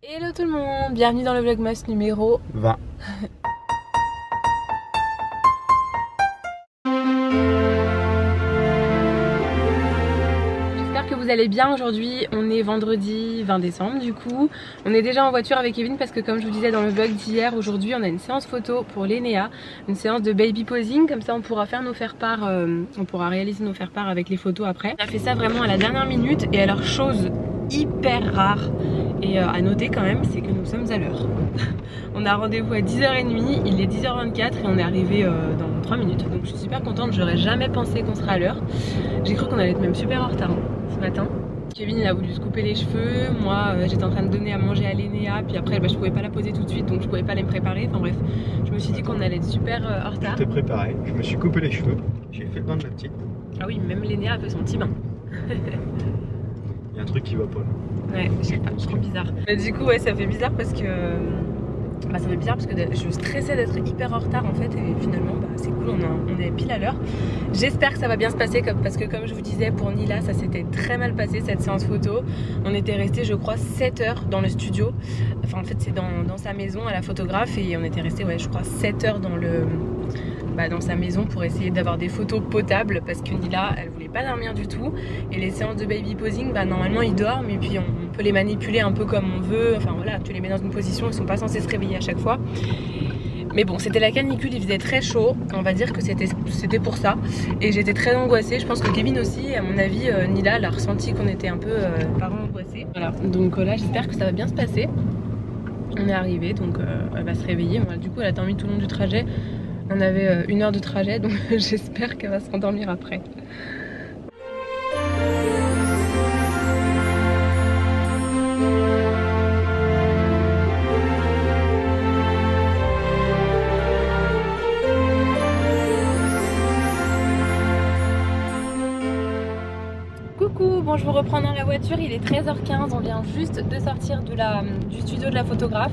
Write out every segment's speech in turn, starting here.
Hello tout le monde, bienvenue dans le Vlogmas numéro 20. J'espère que vous allez bien. Aujourd'hui on est vendredi 20 décembre du coup. On est déjà en voiture avec Kevin parce que comme je vous disais dans le vlog d'hier, aujourd'hui on a une séance photo pour l'ENEA, une séance de baby posing, comme ça on pourra faire nos faire-part, on pourra réaliser nos faire-part avec les photos après. On a fait ça vraiment à la dernière minute et alors chose hyper rare et à noter quand même, c'est que nous sommes à l'heure. On a rendez-vous à 10h30, il est 10h24 et on est arrivé dans 3 minutes. Donc je suis super contente, j'aurais jamais pensé qu'on serait à l'heure. J'ai cru qu'on allait être même super en retard ce matin. Kevin il a voulu se couper les cheveux, moi j'étais en train de donner à manger à l'ENEA, puis après je pouvais pas la poser tout de suite donc je pouvais pas aller me préparer. Enfin bref, je me suis dit qu'on allait être super en retard. J'étais préparé, je me suis coupé les cheveux, j'ai fait le bain de la petite. Ah oui, même l'ENEA a fait son petit bain. Il y a un truc qui va pas là. Ouais, je sais pas, trop bizarre. Mais du coup ouais, ça fait bizarre parce que ça fait bizarre parce que je stressais d'être hyper en retard en fait et finalement c'est cool, on est pile à l'heure. J'espère que ça va bien se passer parce que comme je vous disais pour Nila ça s'était très mal passé cette séance photo. On était resté je crois 7 heures dans le studio. Enfin en fait c'est dans sa maison à la photographe et on était resté ouais je crois 7 heures dans sa maison pour essayer d'avoir des photos potables parce que Nila elle voulait pas dormir du tout et les séances de baby posing normalement ils dorment et puis on peut les manipuler un peu comme on veut, enfin voilà tu les mets dans une position, ils sont pas censés se réveiller à chaque fois mais bon c'était la canicule, il faisait très chaud, on va dire que c'était pour ça et j'étais très angoissée, je pense que Kevin aussi, à mon avis Nila elle a ressenti qu'on était un peu parents angoissés, voilà donc là j'espère que ça va bien se passer. On est arrivé donc elle va se réveiller, du coup elle a dormi tout le long du trajet. On avait 1 heure de trajet donc j'espère qu'elle va se rendormir après. Coucou, bon je vous reprends dans la voiture, il est 13h15, on vient juste de sortir du studio de la photographe.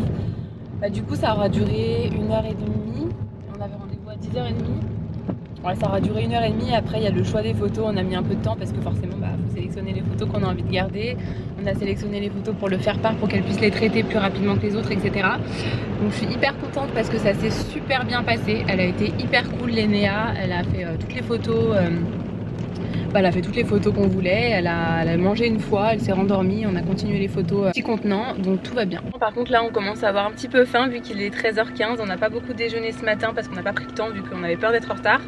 Du coup ça aura duré 1h30, on avait rendez-vous à 10h30. Ouais, ça aura duré 1h30, après il y a le choix des photos, on a mis un peu de temps parce que forcément faut sélectionner les photos qu'on a envie de garder. On a sélectionné les photos pour le faire part pour qu'elle puisse les traiter plus rapidement que les autres, etc. Donc je suis hyper contente parce que ça s'est super bien passé, elle a été hyper cool l'ENEA, elle a fait toutes les photos. Elle a fait toutes les photos qu'on voulait, elle a mangé une fois, elle s'est rendormie, on a continué les photos petit contenant, donc tout va bien. Par contre là on commence à avoir un petit peu faim vu qu'il est 13h15, on n'a pas beaucoup déjeuné ce matin parce qu'on n'a pas pris le temps vu qu'on avait peur d'être en retard.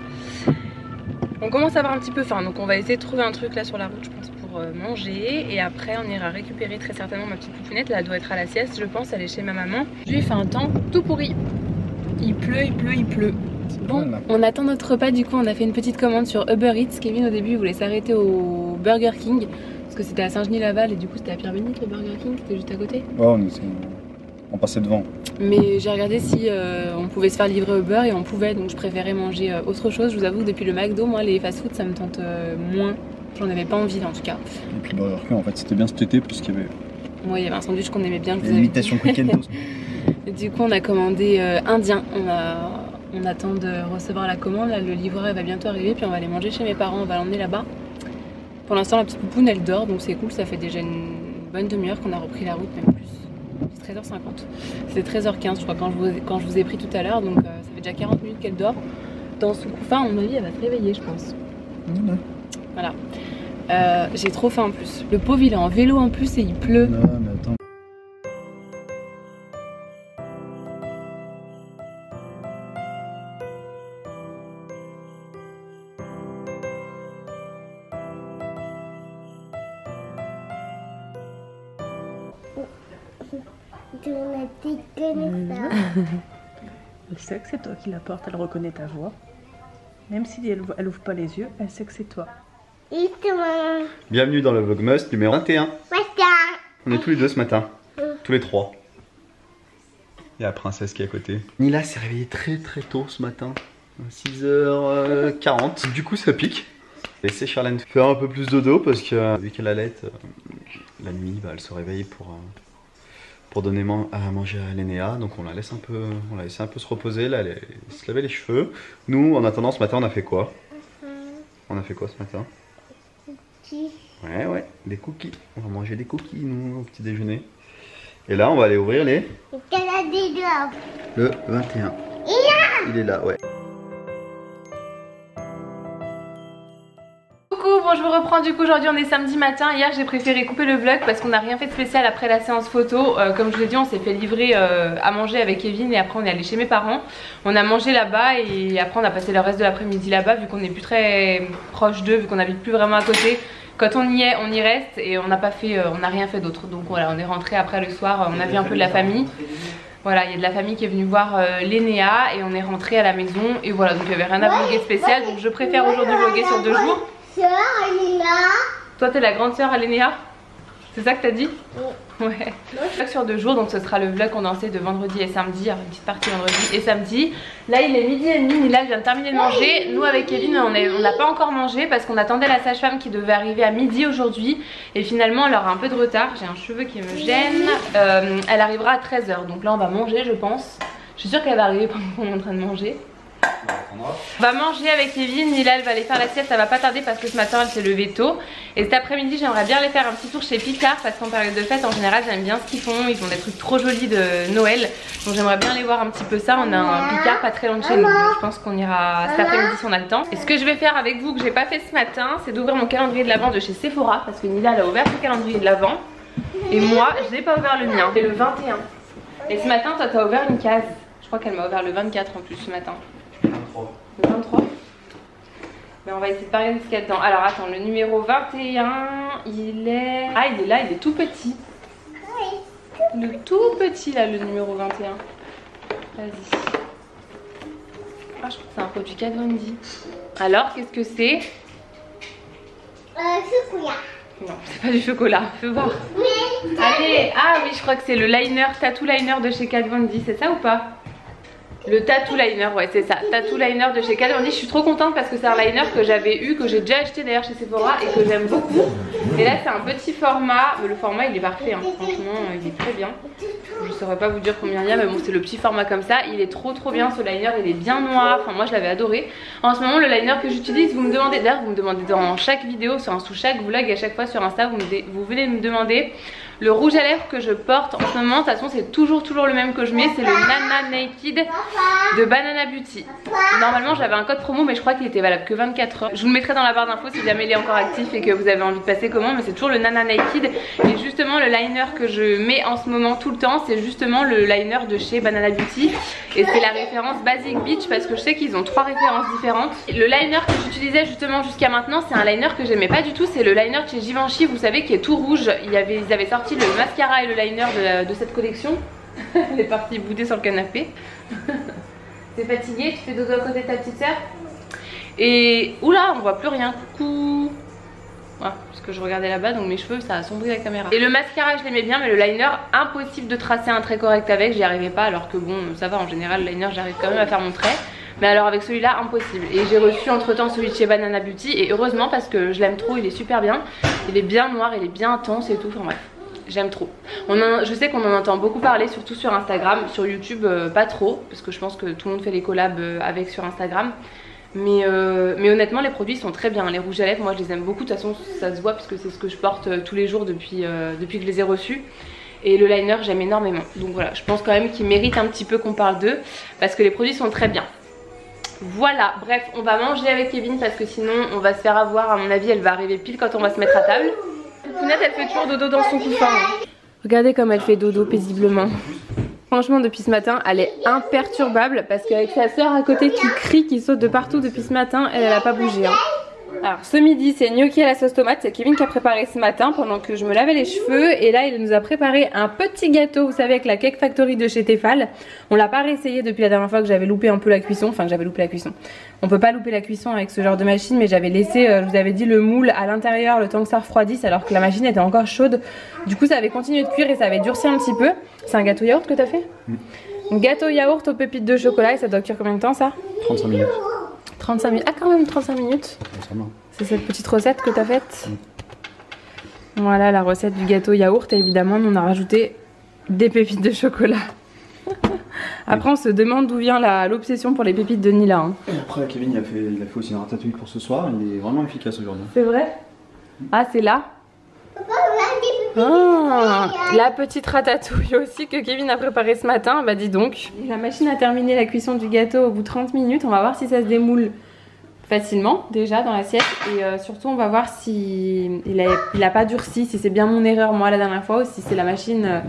On commence à avoir un petit peu faim donc on va essayer de trouver un truc là sur la route je pense pour manger et après on ira récupérer très certainement ma petite poupounette, là elle doit être à la sieste je pense, elle est chez ma maman. Lui il fait un temps tout pourri, il pleut, il pleut, il pleut. Bon, on attend notre repas du coup, on a fait une petite commande sur Uber Eats. Kevin au début il voulait s'arrêter au Burger King parce que c'était à Saint-Genis-Laval et du coup c'était à Pierre-Bénite le Burger King, c'était juste à côté. Oh, on passait devant. Mais j'ai regardé si on pouvait se faire livrer Uber et on pouvait, donc je préférais manger autre chose. Je vous avoue depuis le McDo, moi les fast-food ça me tente moins, j'en avais pas envie en tout cas. Et puis Burger King en fait c'était bien cet été parce qu'il y avait... Moi il y avait un sandwich qu'on aimait bien. L'imitation quick and toast. Et du coup on a commandé indien, on attend de recevoir la commande, là, le livreur il va bientôt arriver puis on va aller manger chez mes parents, on va l'emmener là-bas. Pour l'instant la petite poupoune elle dort donc c'est cool, ça fait déjà une bonne demi-heure qu'on a repris la route, même plus. C'est 13h50, c'est 13h15 je crois quand je vous ai pris tout à l'heure donc ça fait déjà 40 minutes qu'elle dort. Dans son coup, à mon avis elle va se réveiller je pense. Voilà. J'ai trop faim en plus. Le pauvre il est en vélo en plus et il pleut. Non mais attends. Elle sait que c'est toi qui la porte, elle reconnaît ta voix. Même si elle ouvre pas les yeux, elle sait que c'est toi. Bienvenue dans le Vlogmas numéro 21. On est tous les deux ce matin, tous les trois. Il y a la princesse qui est à côté. Nila s'est réveillée très tôt ce matin, à 6h40. Du coup ça pique. Laissez Charlène faire un peu plus dodo parce que vu qu'elle allait la nuit, elle se réveille pour donner à manger à l'ENEA. Donc on la laisse un peu, se reposer, là, se laver les cheveux. Nous en attendant ce matin on a fait quoi? On a fait quoi ce matin? Ouais, des cookies. On va manger des cookies nous au petit déjeuner. Et là, on va aller ouvrir les... Le 21. Il est là, ouais. Coucou, bon je vous reprends du coup, aujourd'hui on est samedi matin. Hier j'ai préféré couper le vlog parce qu'on n'a rien fait de spécial après la séance photo. Comme je vous l'ai dit, on s'est fait livrer à manger avec Kevin et après on est allé chez mes parents. On a mangé là-bas et après on a passé le reste de l'après-midi là-bas vu qu'on n'est plus très proche d'eux, vu qu'on n'habite plus vraiment à côté. Quand on y est, on y reste et on n'a pas fait, on n'a rien fait d'autre. Donc voilà, on est rentré après le soir, on a vu un peu de la famille. Voilà, il y a de la famille qui est venue voir Lénéa et on est rentré à la maison. Et voilà, donc il n'y avait rien à vlogger spécial. Donc je préfère aujourd'hui vlogger sur 2 jours. Toi t'es la grande sœur à Lénéa? C'est ça que t'as dit? Oui. Ouais. Vlog sur 2 jours, donc ce sera le vlog condensé de vendredi et samedi. Alors une petite partie vendredi et samedi. Là il est 12h30, Nila vient de terminer de manger. Nous avec Kevin on n'a pas encore mangé parce qu'on attendait la sage-femme qui devait arriver à midi aujourd'hui. Et finalement elle aura un peu de retard, j'ai un cheveu qui me gêne. Elle arrivera à 13h, donc là on va manger je pense. Je suis sûre qu'elle va arriver pendant qu'on est en train de manger. On va manger avec Kevin, Nila elle va aller faire la sieste, ça va pas tarder parce que ce matin elle s'est levée tôt. Et cet après-midi j'aimerais bien aller faire un petit tour chez Picard parce qu'en période de fête en général j'aime bien ce qu'ils font. Ils font des trucs trop jolis de Noël. Donc j'aimerais bien aller voir un petit peu ça. On a un Picard pas très loin de chez nous, donc je pense qu'on ira cet après-midi si on a le temps. Et ce que je vais faire avec vous que j'ai pas fait ce matin, c'est d'ouvrir mon calendrier de l'Avent de chez Sephora. Parce que Nila elle a ouvert son calendrier de l'Avent et moi je n'ai pas ouvert le mien. C'est le 21. Et ce matin toi t'as ouvert une case. Je crois qu'elle m'a ouvert le 24 en plus ce matin. 23. Le 23. Mais on va essayer de parler de ce qu'il y a dedans. Alors attends, le numéro 21, il est... Ah il est là, il est tout petit. Le tout petit là, le numéro 21. Vas-y. Ah je crois que c'est un produit Kat Von D. Alors qu'est-ce que c'est? Chocolat. Non, c'est pas du chocolat, fais voir. Allez, ah oui je crois que c'est le liner, tattoo liner de chez Kat Von D, c'est ça ou pas? Le tattoo liner, ouais c'est ça, tattoo liner de chez Kat Von D. Je suis trop contente parce que c'est un liner que j'avais eu, que j'ai déjà acheté d'ailleurs chez Sephora et que j'aime beaucoup. Et là c'est un petit format, mais le format il est parfait, hein. Franchement il est très bien. Je saurais pas vous dire combien il y a, mais bon c'est le petit format comme ça. Il est trop bien ce liner, il est bien noir, enfin moi je l'avais adoré. En ce moment le liner que j'utilise, vous me demandez, d'ailleurs vous me demandez dans chaque vidéo, sous chaque vlog, à chaque fois sur Insta, vous venez me demander le rouge à lèvres que je porte en ce moment. De toute façon c'est toujours le même que je mets, c'est le Nana Naked de Banana Beauty. Normalement j'avais un code promo mais je crois qu'il était valable que 24 heures. Je vous le mettrai dans la barre d'infos si jamais il est encore actif et que vous avez envie de passer commande, mais c'est toujours le Nana Naked. Et justement le liner que je mets en ce moment tout le temps, c'est justement le liner de chez Banana Beauty. Et c'est la référence Basic Beach parce que je sais qu'ils ont 3 références différentes. Le liner que j'utilisais justement jusqu'à maintenant, c'est un liner que j'aimais pas du tout, c'est le liner de chez Givenchy, vous savez, qui est tout rouge. Ils avaient sorti le mascara et le liner de cette collection. Elle est partie bouder sur le canapé. T'es fatiguée? Tu fais dodo à côté de ta petite sœur? Et oula, on voit plus rien. Coucou. Voilà, parce que je regardais là-bas, donc mes cheveux ça a sombri la caméra. Et le mascara je l'aimais bien, mais le liner impossible de tracer un trait correct avec, j'y arrivais pas. Alors que bon ça va, en général le liner j'arrive quand même à faire mon trait. Mais alors avec celui-là impossible. Et j'ai reçu entre temps celui de chez Banana Beauty. Et heureusement parce que je l'aime trop, il est super bien. Il est bien noir, il est bien intense et tout, enfin bref. J'aime trop. Je sais qu'on en entend beaucoup parler, surtout sur Instagram. Sur YouTube pas trop, parce que je pense que tout le monde fait les collabs avec sur Instagram. Mais honnêtement les produits sont très bien. Les rouges à lèvres moi je les aime beaucoup. De toute façon ça se voit parce que c'est ce que je porte tous les jours depuis que je les ai reçus. Et le liner j'aime énormément. Donc voilà, je pense quand même qu'ils méritent un petit peu qu'on parle d'eux, parce que les produits sont très bien. Voilà, bref, on va manger avec Kevin parce que sinon on va se faire avoir. À mon avis elle va arriver pile quand on va se mettre à table. Pounette elle fait toujours dodo dans son couffin. Regardez comme elle fait dodo paisiblement. Franchement depuis ce matin elle est imperturbable parce qu'avec sa soeur à côté qui crie, qui saute de partout depuis ce matin, elle a pas bougé hein. Alors ce midi c'est gnocchi à la sauce tomate, c'est Kevin qui a préparé ce matin pendant que je me lavais les cheveux. Et là il nous a préparé un petit gâteau, vous savez, avec la Cake Factory de chez Tefal. On l'a pas réessayé depuis la dernière fois que j'avais loupé un peu la cuisson, enfin que j'avais loupé la cuisson. On peut pas louper la cuisson avec ce genre de machine, mais j'avais laissé, je vous avais dit, le moule à l'intérieur le temps que ça refroidisse alors que la machine était encore chaude. Du coup ça avait continué de cuire et ça avait durci un petit peu. C'est un gâteau yaourt que t'as fait? Gâteau yaourt aux pépites de chocolat, et ça doit cuire combien de temps ça? 35 minutes. 35 minutes, ah quand même 35 minutes. C'est cette petite recette que t'as faite. Voilà la recette du gâteau yaourt, et évidemment on a rajouté des pépites de chocolat. Après on se demande d'où vient l'obsession pour les pépites de Nila hein. Et après Kevin il a fait aussi un ratatouille pour ce soir, il est vraiment efficace aujourd'hui. C'est vrai? Ah c'est là? Papa, on a des Ah, la petite ratatouille aussi que Kevin a préparée ce matin, bah dis donc. La machine a terminé la cuisson du gâteau au bout de 30 minutes, on va voir si ça se démoule facilement déjà dans l'assiette et surtout on va voir si il a pas durci, si c'est bien mon erreur moi la dernière fois ou si c'est la machine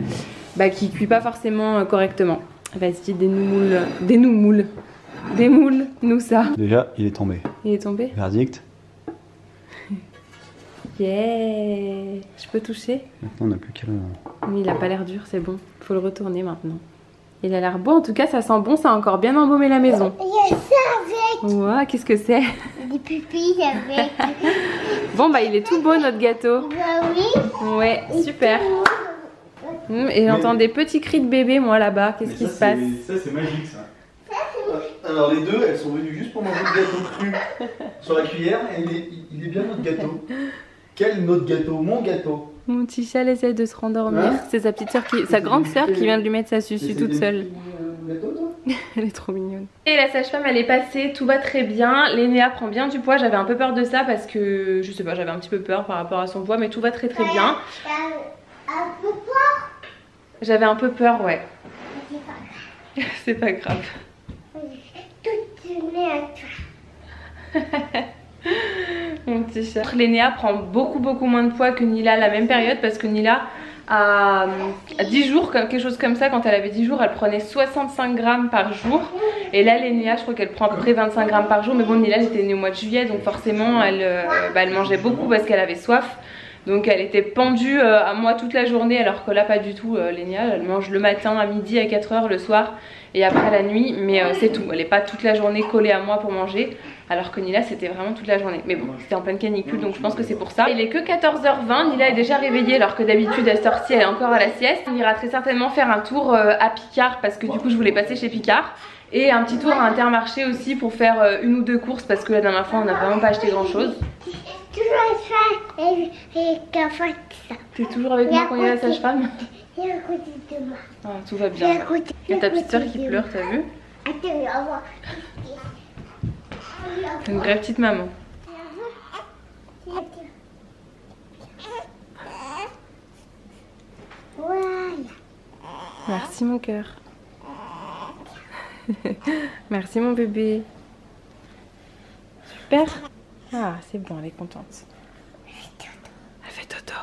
qui cuit pas forcément correctement. Vas-y, démoule-nous ça. Déjà, il est tombé. Il est tombé? Verdict. Yeah. Je peux toucher? Maintenant, on n'a plus qu'à le... Mais il a pas l'air dur, c'est bon. Faut le retourner maintenant. Il a l'air beau, en tout cas ça sent bon, ça a encore bien embaumé la maison. Il y a ça avec. Ouah, qu'est-ce que c'est? Des pupilles avec. Bon bah il est tout beau notre gâteau. Bah oui. Ouais, super. Et j'entends des petits cris de bébé moi là-bas, qu'est-ce qui se passe? Ça c'est magique ça. Alors les deux, elles sont venues juste pour manger le gâteau cru sur la cuillère et il est bien notre gâteau. Quel notre gâteau? Mon gâteau. Mon petit chat essaie de se rendormir. Hein? C'est sa petite soeur sa grande soeur qui vient de lui mettre sa susu toute seule. Gâteau, toi? Elle est trop mignonne. Et la sage-femme elle est passée, tout va très bien. Lénéa prend bien du poids, j'avais un peu peur de ça parce que je sais pas, j'avais un petit peu peur par rapport à son poids, mais tout va très très bien. Un peu peur. J'avais un peu peur, ouais. C'est pas grave. C'est pas grave. Tout est à toi. Mon petit chat. Lénéa prend beaucoup moins de poids que Nila à la même période parce que Nila à 10 jours, quelque chose comme ça, quand elle avait 10 jours, elle prenait 65 grammes par jour. Et là, Lénéa, je crois qu'elle prend à peu près 25 grammes par jour. Mais bon, Nila, elle était née au mois de juillet, donc forcément, elle mangeait beaucoup parce qu'elle avait soif. Donc elle était pendue à moi toute la journée, alors que là pas du tout. Lénéa elle mange le matin, à midi, à 4 h, le soir et après la nuit, mais c'est tout. Elle n'est pas toute la journée collée à moi pour manger, alors que Nila c'était vraiment toute la journée. Mais bon, c'était en pleine canicule, donc je pense que c'est pour ça. Il est que 14 h 20, Nila est déjà réveillée alors que d'habitude à cette heure-ci elle est encore à la sieste. On ira très certainement faire un tour à Picard parce que du coup je voulais passer chez Picard. Et un petit tour à Intermarché aussi pour faire une ou deux courses parce que la dernière fois on n'a vraiment pas acheté grand chose. T'es toujours avec moi quand il y a la sage-femme? Il est à côté de moi. Ah, tout va bien. Il y a ta petite soeur qui pleure, t'as vu? Une vraie petite maman. Voilà. Merci mon cœur. Merci mon bébé. Super. Ah, c'est bon, elle est contente. Elle fait dodo.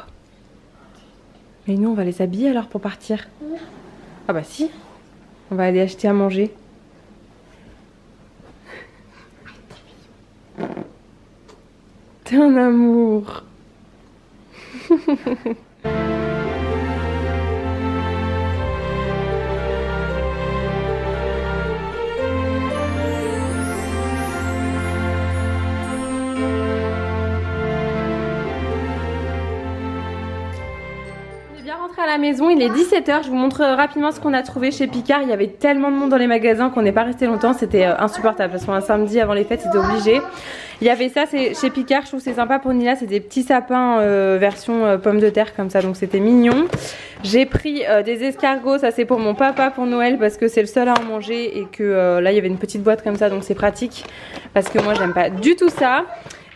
Mais nous, on va les habiller alors pour partir. Ah bah si. On va aller acheter à manger. T'es un amour. À la maison, il est 17 h, je vous montre rapidement ce qu'on a trouvé chez Picard. Il y avait tellement de monde dans les magasins qu'on n'est pas resté longtemps, c'était insupportable parce qu'un samedi avant les fêtes c'était obligé. Il y avait ça chez Picard, je trouve que c'est sympa pour Nila, c'est des petits sapins version pommes de terre comme ça, donc c'était mignon. J'ai pris des escargots, ça c'est pour mon papa pour Noël parce que c'est le seul à en manger et que là il y avait une petite boîte comme ça donc c'est pratique parce que moi j'aime pas du tout ça.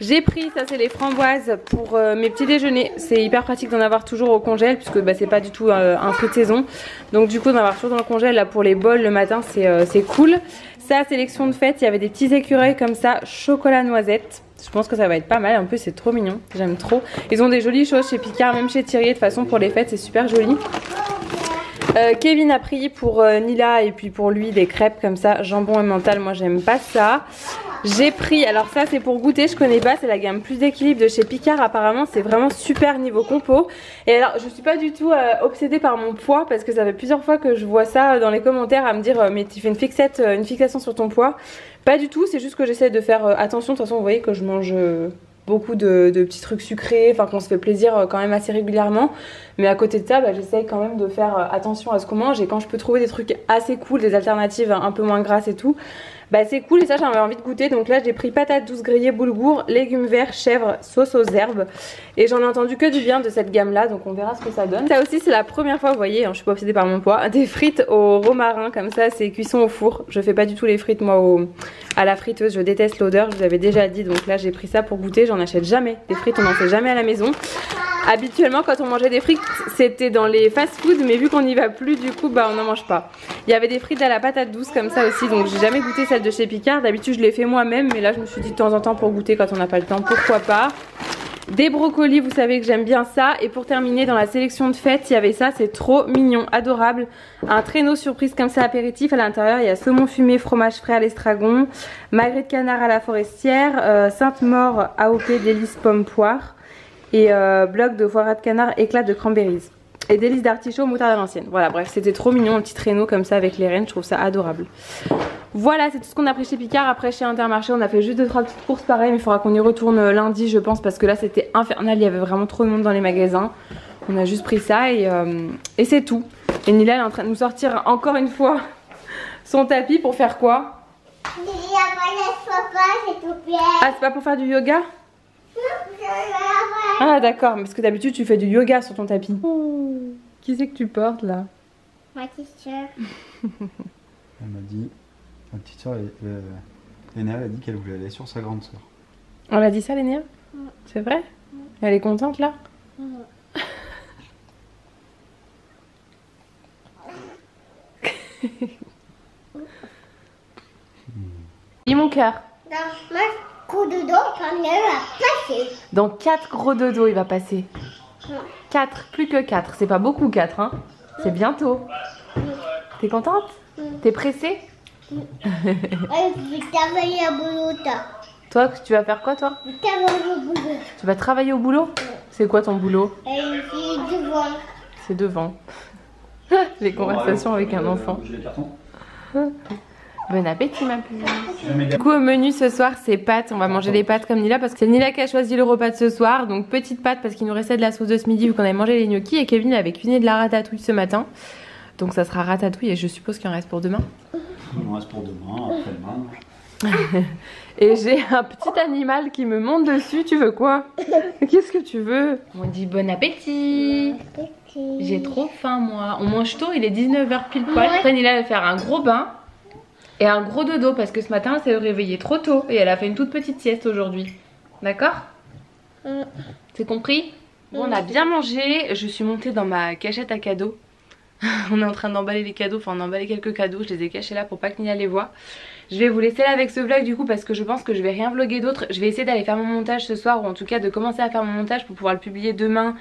J'ai pris, ça c'est les framboises pour mes petits déjeuners. C'est hyper pratique d'en avoir toujours au congèle puisque c'est pas du tout un fruit de saison. Donc du coup d'en avoir toujours dans le congèle là pour les bols le matin c'est cool. Ça sélection de fête, il y avait des petits écureuils comme ça, chocolat noisette. Je pense que ça va être pas mal, en plus c'est trop mignon, j'aime trop. Ils ont des jolies choses chez Picard, même chez Thierry de toute façon pour les fêtes c'est super joli. Kevin a pris pour Nila et puis pour lui des crêpes comme ça, jambon et mental, moi j'aime pas ça. J'ai pris, alors ça c'est pour goûter, je connais pas, c'est la gamme plus d'équilibre de chez Picard, apparemment c'est vraiment super niveau compo. Et alors je suis pas du tout obsédée par mon poids parce que ça fait plusieurs fois que je vois ça dans les commentaires à me dire mais tu fais une fixation sur ton poids. Pas du tout, c'est juste que j'essaie de faire attention, de toute façon vous voyez que je mange beaucoup de petits trucs sucrés, enfin qu'on se fait plaisir quand même assez régulièrement. Mais à côté de ça, j'essaye quand même de faire attention à ce qu'on mange et quand je peux trouver des trucs assez cool, des alternatives un peu moins grasses et tout, Bah c'est cool et ça j'avais envie de goûter. Donc là j'ai pris patates douces grillées, boulgour, légumes verts, chèvre, sauce aux herbes. Et j'en ai entendu que du bien de cette gamme là, donc on verra ce que ça donne. Ça aussi c'est la première fois, vous voyez, hein, je suis pas obsédée par mon poids, des frites au romarin comme ça, c'est cuisson au four. Je fais pas du tout les frites moi à la friteuse, je déteste l'odeur, je vous avais déjà dit. Donc là j'ai pris ça pour goûter, j'en achète jamais. Des frites on n'en fait jamais à la maison. Habituellement quand on mangeait des frites c'était dans les fast food, mais vu qu'on n'y va plus du coup bah on n'en mange pas. Il y avait des frites à la patate douce comme ça aussi, donc j'ai jamais goûté celle de chez Picard. D'habitude je les fais moi-même, mais là je me suis dit de temps en temps pour goûter quand on n'a pas le temps, pourquoi pas. Des brocolis, vous savez que j'aime bien ça. Et pour terminer, dans la sélection de fête, il y avait ça, c'est trop mignon, adorable. Un traîneau surprise comme ça, apéritif. À l'intérieur, il y a saumon fumé, fromage frais à l'estragon, magret de canard à la forestière, Sainte-Maure AOP délices pomme poire et bloc de foie gras de canard éclat de cranberries. Et délices d'artichaut moutarde à l'ancienne. Voilà, bref, c'était trop mignon, un petit traîneau comme ça avec les rennes, je trouve ça adorable. Voilà, c'est tout ce qu'on a pris chez Picard. Après chez Intermarché on a fait juste 2-3 petites courses pareilles, mais il faudra qu'on y retourne lundi je pense, parce que là c'était infernal, il y avait vraiment trop de monde dans les magasins. On a juste pris ça et c'est tout. Et Nila elle est en train de nous sortir encore une fois son tapis pour faire quoi? Ah c'est pas pour faire du yoga? Ah d'accord, parce que d'habitude tu fais du yoga sur ton tapis. Oh, qui c'est que tu portes là? Ma petite soeur. Elle m'a dit, ma petite soeur, Léna, elle a dit qu'elle voulait aller sur sa grande soeur. On l'a dit ça Lénia? C'est vrai? Elle est contente là? Dis mon cœur. Dans ma coup de dos, quand elle va passer. Dans 4 gros dodos il va passer. 4, plus que 4, c'est pas beaucoup 4 hein. C'est bientôt. T'es contente? T'es pressée? Je vais travailler à boulot. Toi, tu vas faire quoi toi? Je vais travailler au boulot. Tu vas travailler au boulot? C'est quoi ton boulot? Et c'est devant. C'est devant. Les conversations avec un enfant. Bon appétit ma puce. Du coup au menu ce soir c'est pâtes, on va manger les pâtes comme Nila parce que c'est Nila qui a choisi le repas de ce soir. Donc petite pâte parce qu'il nous restait de la sauce de ce midi vu qu'on avait mangé les gnocchis, et Kevin avait cuisiné de la ratatouille ce matin. Donc ça sera ratatouille et je suppose qu'il en reste pour demain. Il en reste pour demain, après-demain. Et j'ai un petit animal qui me monte dessus, tu veux quoi? Qu'est-ce que tu veux? On dit bon appétit. J'ai trop faim moi. On mange tôt, il est 19h pile poil. Après Nila va faire un gros bain et un gros dodo parce que ce matin elle s'est réveillée trop tôt et elle a fait une toute petite sieste aujourd'hui. D'accord? C'est compris? Bon, on a bien mangé, je suis montée dans ma cachette à cadeaux. On est en train d'emballer les cadeaux, enfin on a emballé quelques cadeaux, je les ai cachés là pour pas que Nila les voie. Je vais vous laisser là avec ce vlog du coup parce que je pense que je vais rien vlogger d'autre. Je vais essayer d'aller faire mon montage ce soir, ou en tout cas de commencer à faire mon montage pour pouvoir le publier demain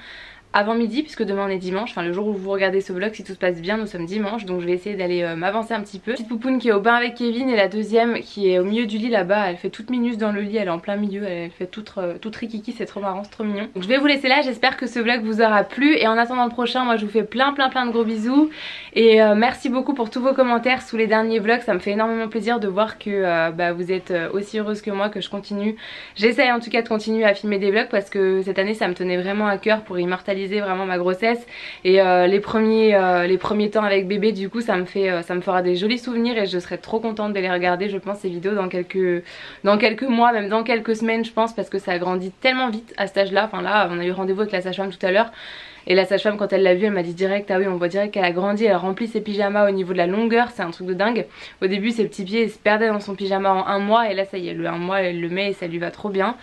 avant midi, puisque demain on est dimanche, enfin le jour où vous regardez ce vlog, si tout se passe bien, nous sommes dimanche, donc je vais essayer d'aller m'avancer un petit peu. Petite poupoune qui est au bain avec Kevin et la deuxième qui est au milieu du lit là-bas, elle fait toute minus dans le lit, elle est en plein milieu, elle fait toute rikiki, c'est trop marrant, c'est trop mignon. Donc je vais vous laisser là, j'espère que ce vlog vous aura plu et en attendant le prochain, moi je vous fais plein de gros bisous et merci beaucoup pour tous vos commentaires sous les derniers vlogs, ça me fait énormément plaisir de voir que vous êtes aussi heureuse que moi, que je continue. J'essaye en tout cas de continuer à filmer des vlogs parce que cette année ça me tenait vraiment à cœur pour immortaliser vraiment ma grossesse et les premiers temps avec bébé. Du coup ça me fera des jolis souvenirs et je serai trop contente de les regarder je pense ces vidéos dans quelques mois, même dans quelques semaines je pense, parce que ça a grandi tellement vite à cet âge là. Enfin là on a eu rendez-vous avec la sage-femme tout à l'heure et la sage-femme quand elle l'a vue elle m'a dit direct, ah oui on voit direct qu'elle a grandi, elle remplit ses pyjamas au niveau de la longueur, c'est un truc de dingue. Au début ses petits pieds se perdaient dans son pyjama en un mois et là ça y est, le un mois elle le met et ça lui va trop bien.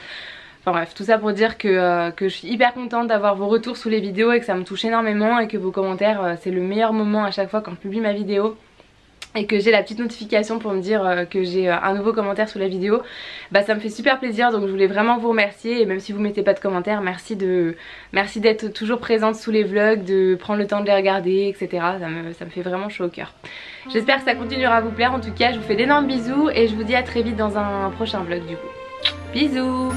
Enfin bref, tout ça pour dire que je suis hyper contente d'avoir vos retours sous les vidéos et que ça me touche énormément et que vos commentaires c'est le meilleur moment à chaque fois quand je publie ma vidéo. Et que j'ai la petite notification pour me dire que j'ai un nouveau commentaire sous la vidéo, ça me fait super plaisir. Donc je voulais vraiment vous remercier, et même si vous mettez pas de commentaires, merci d'être toujours présente sous les vlogs, de prendre le temps de les regarder, etc. Ça me fait vraiment chaud au cœur. J'espère que ça continuera à vous plaire. En tout cas je vous fais d'énormes bisous et je vous dis à très vite dans un prochain vlog du coup. Bisous.